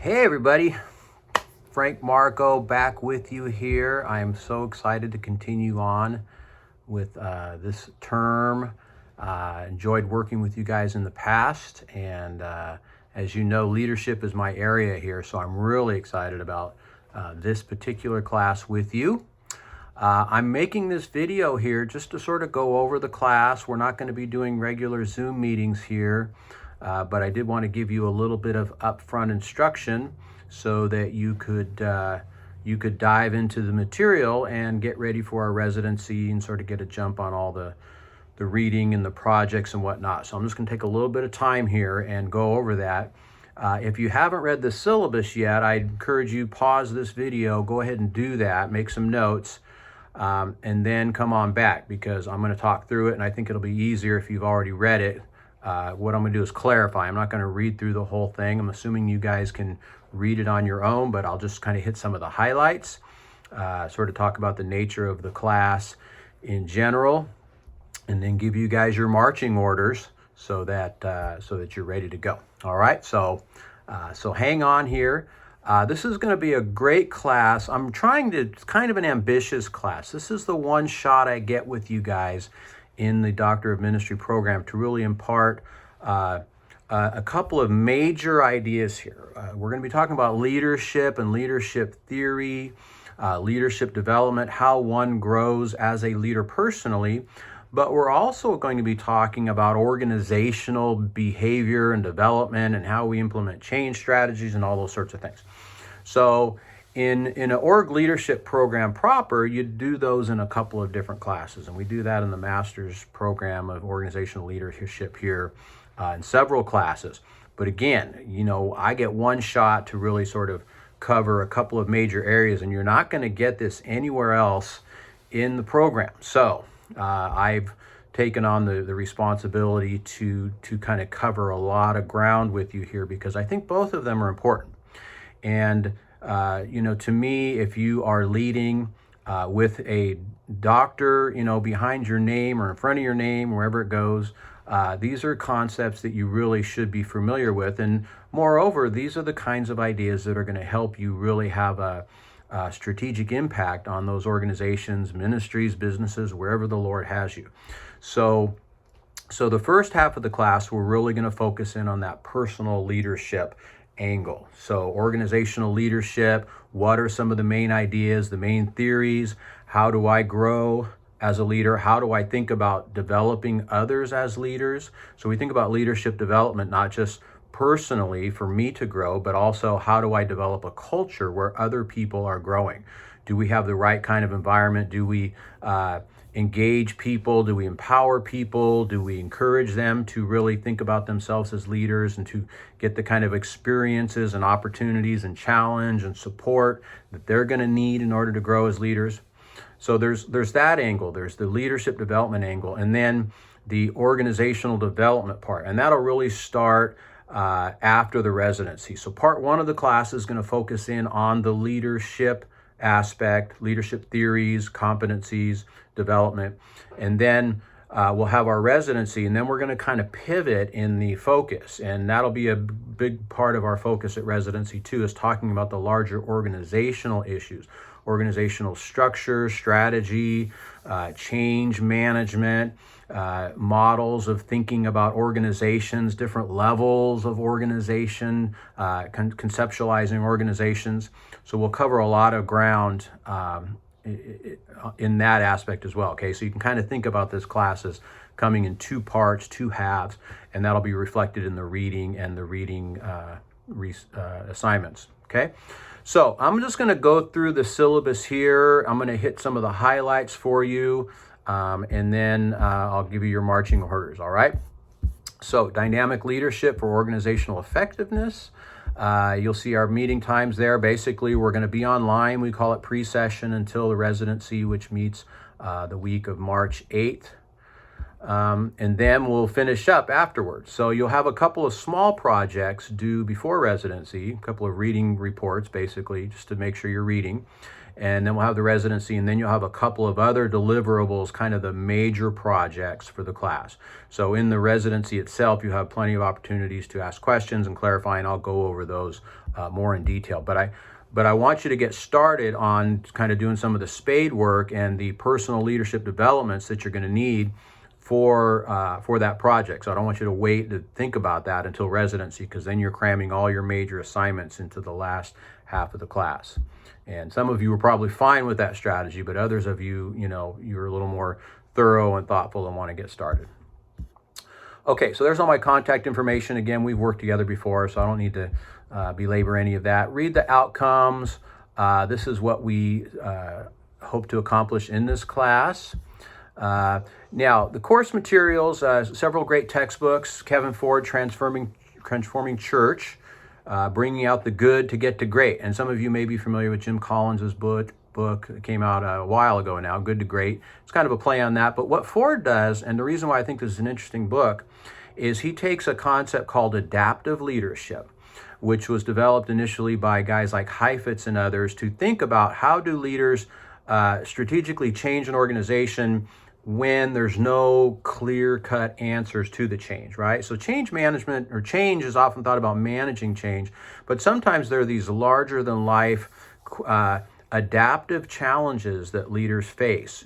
Hey everybody, Frank Markow back with you here. I am so excited to continue on with this term. Enjoyed working with you guys in the past, and as you know, leadership is my area here, so I'm really excited about this particular class with you. I'm making this video here just to sort of go over the class. We're not going to be doing regular Zoom meetings here. But I did want to give you a little bit of upfront instruction so that you could dive into the material and get ready for our residency and sort of get a jump on all the reading and the projects and whatnot. So I'm just going to take a little bit of time here and go over that. If you haven't read the syllabus yet, I encourage you pause this video, go ahead and do that, make some notes, and then come on back because I'm going to talk through it, and I think it'll be easier if you've already read it. What I'm going to do is clarify. I'm not going to read through the whole thing. I'm assuming you guys can read it on your own, but I'll just kind of hit some of the highlights, sort of talk about the nature of the class in general, and then give you guys your marching orders so that you're ready to go. All right, so hang on here. This is going to be a great class. It's kind of an ambitious class. This is the one shot I get with you guys in the Doctor of Ministry program to really impart a couple of major ideas here. We're going to be talking about leadership and leadership theory, leadership development, how one grows as a leader personally, but we're also going to be talking about organizational behavior and development and how we implement change strategies and all those sorts of things. So in an org leadership program proper, you do those in a couple of different classes, and we do that in the master's program of organizational leadership here in several classes. But again, you know, I get one shot to really sort of cover a couple of major areas, and you're not going to get this anywhere else in the program. So I've taken on the responsibility to kind of cover a lot of ground with you here because I think both of them are important. And you know, to me, if you are leading with a doctor, you know, behind your name or in front of your name, wherever it goes, these are concepts that you really should be familiar with. And moreover, these are the kinds of ideas that are going to help you really have a strategic impact on those organizations, ministries, businesses, wherever the Lord has you. So the first half of the class, we're really going to focus in on that personal leadership angle. So organizational leadership, what are some of the main ideas, the main theories? How do I grow as a leader? How do I think about developing others as leaders? So we think about leadership development, not just personally for me to grow, but also how do I develop a culture where other people are growing? Do we have the right kind of environment? Do we engage people? Do we empower people? Do we encourage them to really think about themselves as leaders and to get the kind of experiences and opportunities and challenge and support that they're going to need in order to grow as leaders? So there's that angle. There's the leadership development angle, and then the organizational development part. And that'll really start after the residency. So part one of the class is going to focus in on the leadership aspect, leadership theories, competencies, development, and then we'll have our residency, and then we're going to kind of pivot in the focus, and that'll be a big part of our focus at residency too, is talking about the larger organizational issues, organizational structure, strategy, change management, models of thinking about organizations, different levels of organization, conceptualizing organizations. So we'll cover a lot of ground in that aspect as well. Okay, so you can kind of think about this class as coming in two parts, two halves, and that'll be reflected in the reading and the reading assignments. Okay, so I'm just going to go through the syllabus here. I'm going to hit some of the highlights for you, and then I'll give you your marching orders. All right. So dynamic leadership for organizational effectiveness. You'll see our meeting times there. Basically, we're going to be online. We call it pre-session until the residency, which meets the week of March 8th. And then we'll finish up afterwards. So you'll have a couple of small projects due before residency, a couple of reading reports, basically, just to make sure you're reading. and then we'll have the residency, and then you'll have a couple of other deliverables, kind of the major projects for the class. So in the residency itself, you have plenty of opportunities to ask questions and clarify, and I'll go over those more in detail. But I want you to get started on kind of doing some of the spade work and the personal leadership developments that you're going to need for that project. So I don't want you to wait to think about that until residency, because then you're cramming all your major assignments into the last half of the class. And some of you are probably fine with that strategy, but others of you, you're a little more thorough and thoughtful and want to get started. Okay, so there's all my contact information. Again, we've worked together before, so I don't need to belabor any of that. Read the outcomes. This is what we hope to accomplish in this class. Now, the course materials, several great textbooks. Kevin Ford, Transforming Church, Bringing Out the Good to Get to Great. And some of you may be familiar with Jim Collins's book. It came out a while ago now, Good to Great. It's kind of a play on that. But what Ford does, and the reason why I think this is an interesting book, is he takes a concept called adaptive leadership, which was developed initially by guys like Heifetz and others, to think about how do leaders strategically change an organization when there's no clear-cut answers to the change, right? So change management, or change, is often thought about managing change, but sometimes there are these larger-than-life adaptive challenges that leaders face.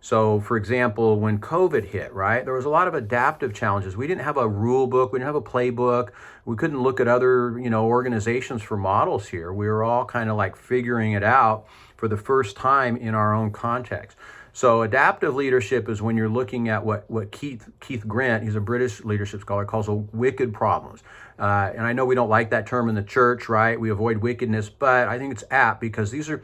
So, for example, when COVID hit, right, there was a lot of adaptive challenges. We didn't have a rule book. We didn't have a playbook. We couldn't look at other, organizations for models here. We were all kind of like figuring it out for the first time in our own context. So adaptive leadership is when you're looking at what Keith Grant, he's a British leadership scholar, calls wicked problems. And I know we don't like that term in the church, right? We avoid wickedness, but I think it's apt, because these are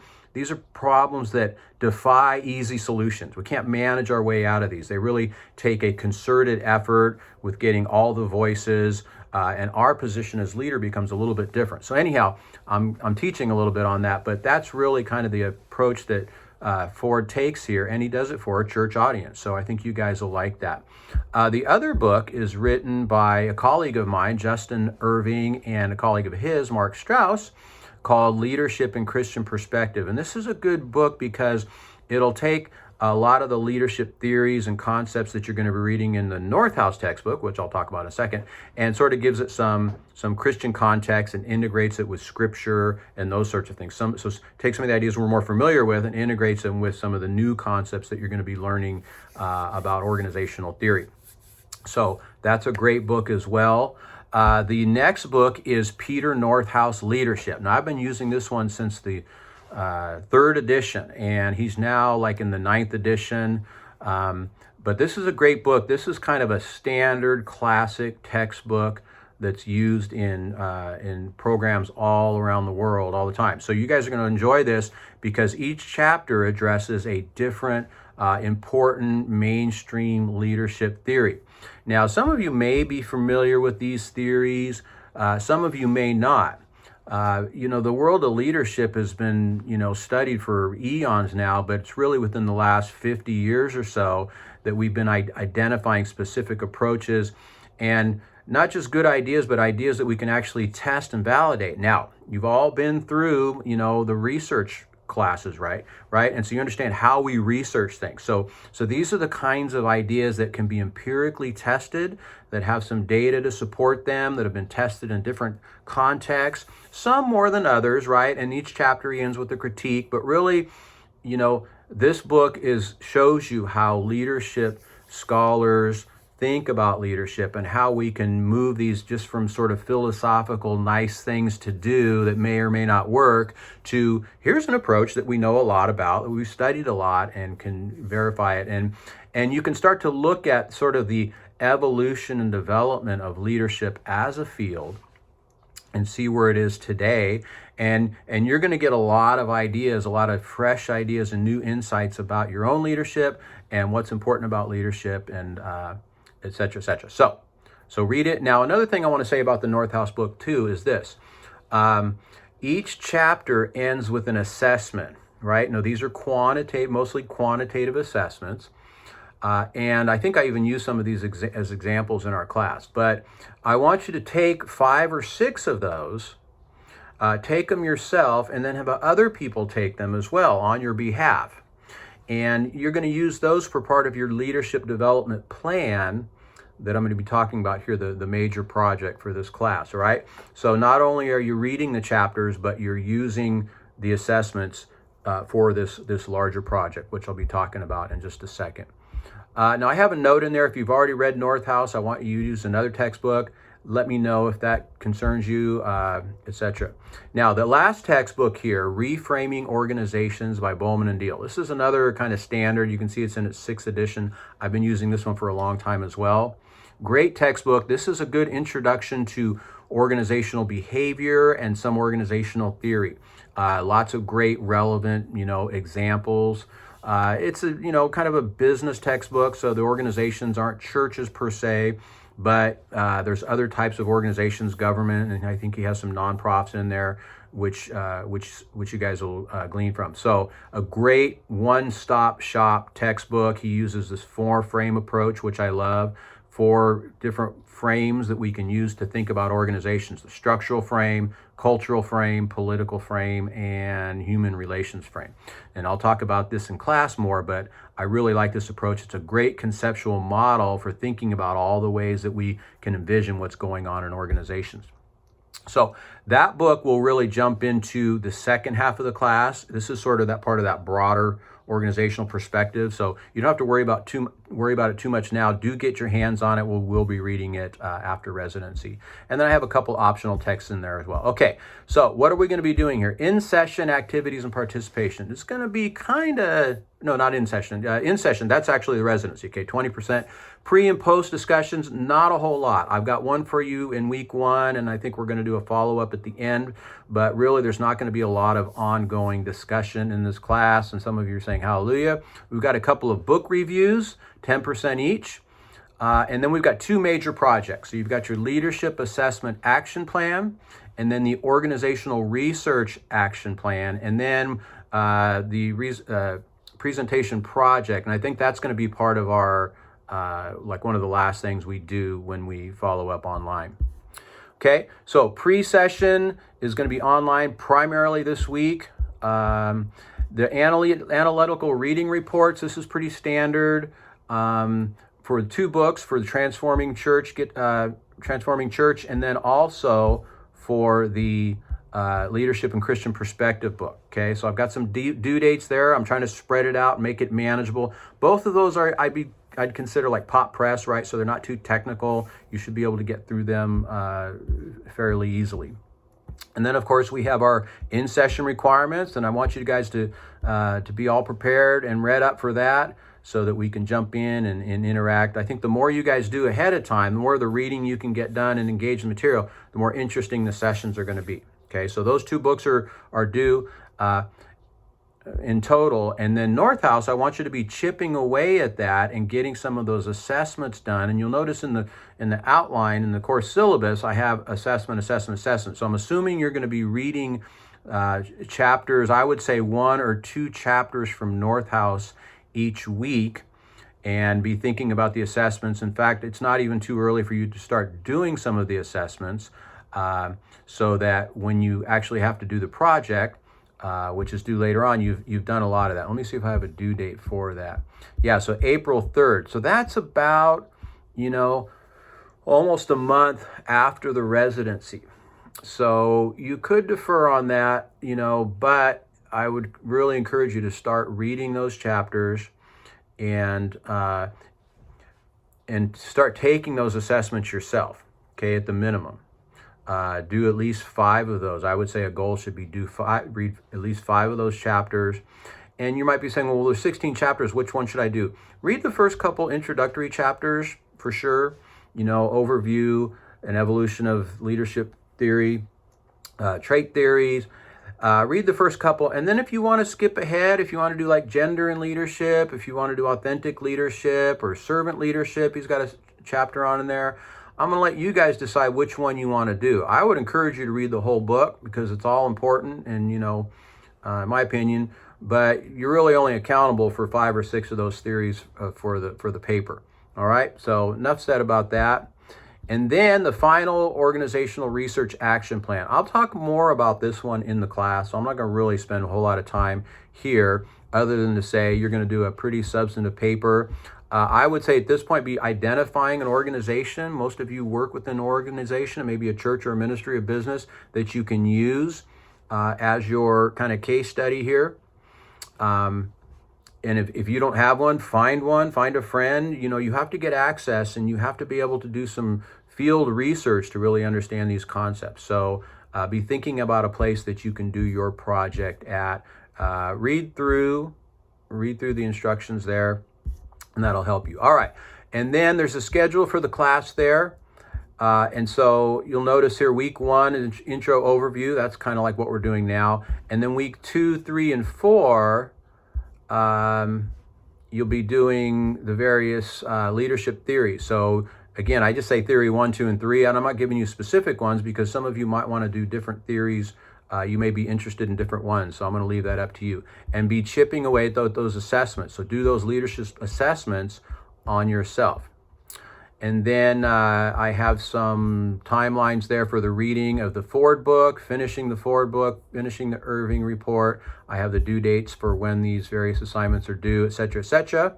problems that defy easy solutions. We can't manage our way out of these. They really take a concerted effort with getting all the voices, and our position as leader becomes a little bit different. So anyhow, I'm teaching a little bit on that, but that's really kind of the approach that Ford takes here, and he does it for a church audience. So I think you guys will like that. The other book is written by a colleague of mine, Justin Irving, and a colleague of his, Mark Strauss, called Leadership in Christian Perspective. And this is a good book because it'll take a lot of the leadership theories and concepts that you're going to be reading in the Northhouse textbook, which I'll talk about in a second, and sort of gives it some Christian context and integrates it with scripture and those sorts of things. So take some of the ideas we're more familiar with and integrates them with some of the new concepts that you're going to be learning about organizational theory. So that's a great book as well. The next book is Peter Northouse Leadership. Now, I've been using this one since the third edition, and he's now like in the 9th edition. But this is a great book. This is kind of a standard classic textbook that's used in programs all around the world all the time. So you guys are going to enjoy this, because each chapter addresses a different important mainstream leadership theory. Now, some of you may be familiar with these theories. Some of you may not. The world of leadership has been, studied for eons now, but it's really within the last 50 years or so that we've been identifying specific approaches, and not just good ideas, but ideas that we can actually test and validate. Now, you've all been through, the research classes, right? And so you understand how we research things. So these are the kinds of ideas that can be empirically tested, that have some data to support them, that have been tested in different contexts, some more than others, right? And each chapter ends with a critique, but really, this book shows you how leadership scholars think about leadership, and how we can move these just from sort of philosophical nice things to do that may or may not work, to here's an approach that we know a lot about, that we've studied a lot and can verify it. And you can start to look at sort of the evolution and development of leadership as a field and see where it is today. And you're going to get a lot of ideas, a lot of fresh ideas and new insights about your own leadership and what's important about leadership, and et cetera, et cetera. So read it. Now, another thing I want to say about the Northouse book too is this. Each chapter ends with an assessment, right? Now, these are mostly quantitative assessments. And I think I even use some of these as examples in our class. But I want you to take 5 or 6 of those take them yourself and then have other people take them as well on your behalf. And you're going to use those for part of your leadership development plan that I'm going to be talking about here, the major project for this class, all right? So not only are you reading the chapters, but you're using the assessments for this larger project, which I'll be talking about in just a second. Now I have a note in there. If you've already read Northhouse, I want you to use another textbook. Let me know if that concerns you, etc. Now, the last textbook here, Reframing Organizations by Bowman and Deal. This is another kind of standard. You can see it's in its 6th edition. I've been using this one for a long time as well. Great textbook. This is a good introduction to organizational behavior and some organizational theory. Lots of great relevant, examples. It's a, kind of a business textbook, so the organizations aren't churches per se, but there's other types of organizations, government, and I think he has some nonprofits in there, which you guys will glean from. So a great one-stop shop textbook. He uses this 4-frame approach, which I love. 4 different frames that we can use to think about organizations: the structural frame, cultural frame, political frame, and human relations frame. And I'll talk about this in class more, but I really like this approach. It's a great conceptual model for thinking about all the ways that we can envision what's going on in organizations. So that book will really jump into the second half of the class. This is sort of that part of that broader organizational perspective. So you don't have to worry about it too much now. Do get your hands on it. We'll be reading it after residency. And then I have a couple optional texts in there as well. Okay, so what are we going to be doing here? In-session activities and participation. It's going to be kind of, no, not in session. In session, that's actually the residency, okay, 20%. Pre and post discussions, not a whole lot. I've got one for you in week 1, and I think we're going to do a follow-up at the end, but really there's not going to be a lot of ongoing discussion in this class, and some of you are saying hallelujah. We've got a couple of book reviews, 10% each, and then we've got 2 major projects. So you've got your leadership assessment action plan, and then the organizational research action plan, and then the presentation project, and I think that's going to be part of our like one of the last things we do when we follow up online. Okay, so pre-session is going to be online primarily this week. The analytical reading reports, this is pretty standard for 2 books, for the Transforming Church, and then also for the Leadership and Christian Perspective book. Okay, so I've got some due dates there. I'm trying to spread it out and make it manageable. Both of those I'd consider like pop press, right? So they're not too technical. You should be able to get through them fairly easily. And then, of course, we have our in-session requirements, and I want you guys to be all prepared and read up for that so that we can jump in and interact. I think the more you guys do ahead of time, the more the reading you can get done and engage the material, the more interesting the sessions are going to be. Okay, so those 2 books are due in total. And then Northhouse, I want you to be chipping away at that and getting some of those assessments done. And you'll notice in the outline, in the course syllabus, I have assessment. So I'm assuming you're going to be reading chapters, I would say 1 or 2 chapters from Northhouse each week, and be thinking about the assessments. In fact, it's not even too early for you to start doing some of the assessments, so that when you actually have to do the project, which is due later on, you've done a lot of that. Let me see if I have a due date for that. Yeah, so April 3rd. So that's about, almost a month after the residency. So you could defer on that, but I would really encourage you to start reading those chapters and start taking those assessments yourself, okay, at the minimum. Do at least 5 of those. I would say a goal should be read at least 5 of those chapters. And you might be saying, well, there's 16 chapters. Which one should I do? Read the first couple introductory chapters for sure. Overview and evolution of leadership theory, trait theories. Read the first couple. And then if you want to skip ahead, if you want to do like gender and leadership, if you want to do authentic leadership or servant leadership, he's got a chapter on in there. I'm going to let you guys decide which one you want to do. I would encourage you to read the whole book because it's all important and, in my opinion, but you're really only accountable for 5 or 6 of those theories for the paper. All right, so enough said about that. And then the final organizational research action plan. I'll talk more about this one in the class, so I'm not going to really spend a whole lot of time here other than to say you're going to do a pretty substantive paper. I would say at this point be identifying an organization. Most of you work within an organization, maybe a church or a ministry or business that you can use as your kind of case study here. And if you don't have one, find a friend. You know, you have to get access and you have to be able to do some field research to really understand these concepts. So be thinking about a place that you can do your project at. Read through the instructions there, and that'll help you. All right. And then there's a schedule for the class there. And so you'll notice here week 1 is intro overview. That's kind of like what we're doing now. And then week 2, 3, and 4, you'll be doing the various leadership theories. So again, I just say theory 1, 2, and 3, and I'm not giving you specific ones because some of you might want to do different theories. You may be interested in different ones, so I'm going to leave that up to you. And be chipping away at those assessments. So do those leadership assessments on yourself. And then I have some timelines there for the reading of the Ford book, finishing the Ford book, finishing the Irving report. I have the due dates for when these various assignments are due, et cetera, et cetera.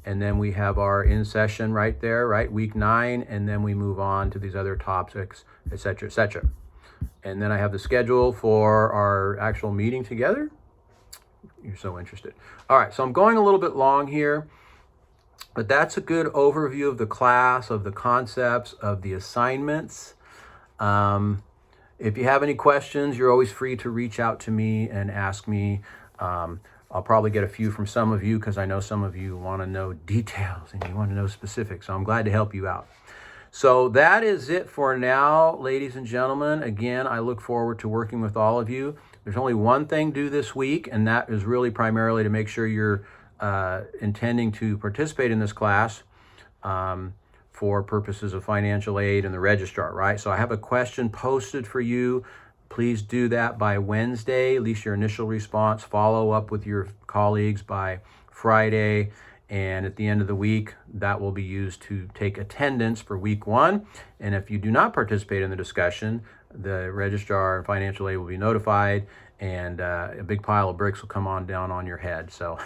And then we have our in session right there, right? Week 9, and then we move on to these other topics, et cetera, et cetera. And then I have the schedule for our actual meeting together. You're so interested. All right, so I'm going a little bit long here, but that's a good overview of the class, of the concepts, of the assignments. If you have any questions, you're always free to reach out to me and ask me. I'll probably get a few from some of you because I know some of you want to know details and you want to know specifics. So I'm glad to help you out. So that is it for now, ladies and gentlemen. Again, I look forward to working with all of you. There's only one thing due this week, and that is really primarily to make sure you're intending to participate in this class for purposes of financial aid and the registrar, right? So I have a question posted for you. Please do that by Wednesday, at least your initial response. Follow up with your colleagues by Friday. And at the end of the week, that will be used to take attendance for week 1. And if you do not participate in the discussion, the registrar and financial aid will be notified, and a big pile of bricks will come on down on your head. So,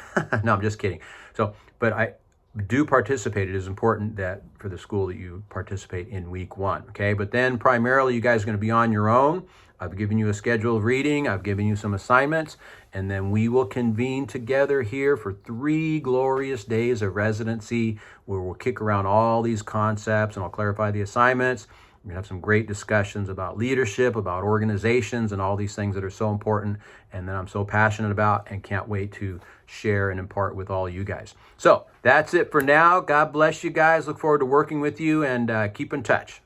no, I'm just kidding. So, but I do participate. It is important that for the school that you participate in week 1, okay? But then primarily you guys are going to be on your own. I've given you a schedule of reading. I've given you some assignments, and then we will convene together here for 3 glorious days of residency where we'll kick around all these concepts and I'll clarify the assignments. We're going to have some great discussions about leadership, about organizations, and all these things that are so important and that I'm so passionate about and can't wait to share and impart with all you guys. So that's it for now. God bless you guys. Look forward to working with you, and keep in touch.